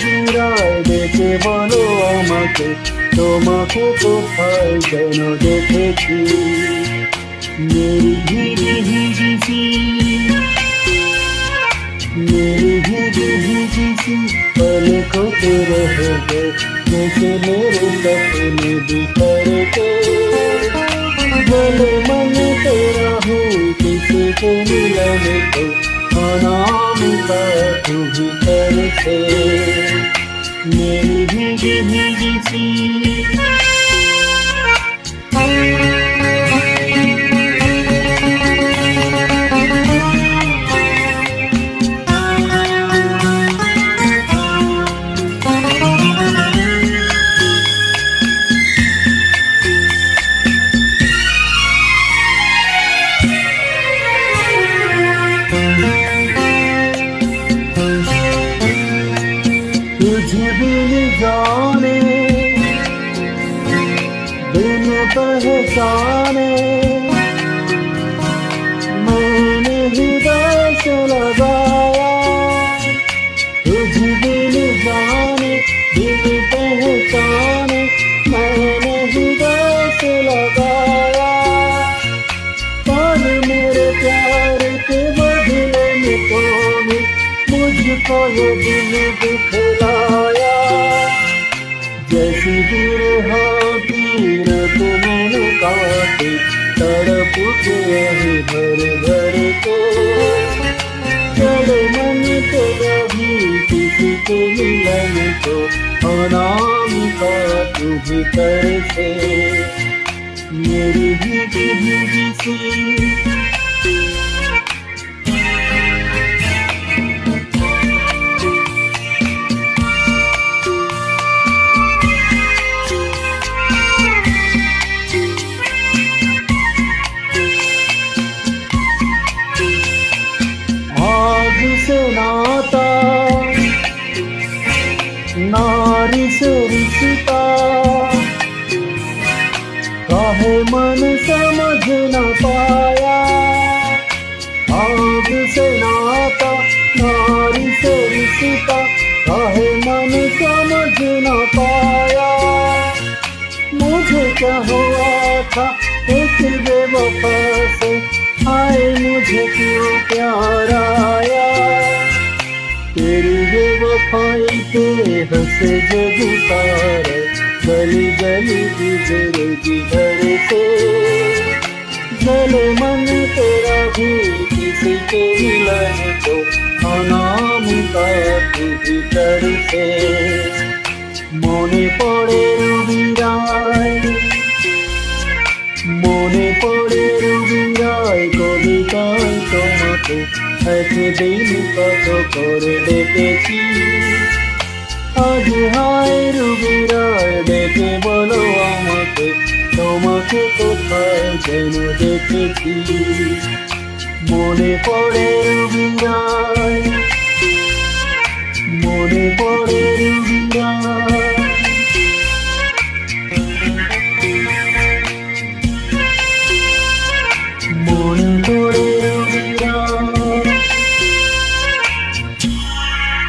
রুবিরায় ডেকে বলো আমাকে, তোমাকে কোথায় যেন দেখেছি। मेरी भीगी भीगी सी, मेरी भीगी भीगी सी पलकों पे रह गए जैसे मेरे सपने बिखर के। गले मन तेरा हूँ किसी को मिलने को, अनामिका तू भीतर से। मेरी भीगी भीगी सी तुझे बिन जाने बिन पहचाने मैंने हृदय से लगाया। तुझे बिन जाने बिन पहचाने मैंने हृदय से लगाया। पर मेरे प्यार के बदले में तूने मुझको ये दिल दिखलाया। जैसी बिरहा तीर मैंने काटे, तड़प के यही भर भर के। चले मन तेरा भी किसी के मिलन को, अनामिका तू भीतर से। मेरी भीगी भीगी सी से नाता, नारी से रिश्ता, काहे मन समझ न पाया। आग से नाता, नारी से रिश्ता, काहे मन समझ न पाया। मुझे क्या हुआ था एक बेवफा से, आए मुझे क्यों प्यार आया। तेरी बेवफाई पे हंसे जग सारे, गली गली गुजरे जिधर से। गले मन तेरा भी किसी के मिलन को, अनामिका तू भीतर से। মনে পড়ে রুবিরায়, মনে পড়ে রুবিরায় কবিতায় তোমাকে একদিন কত করে ডেকেছি। আজ হায় রুবিরায় ডেকে বলো আমাকে, তোমাকে কোথায় যেন দেখেছি। মনে পড়ে রুবিরায়।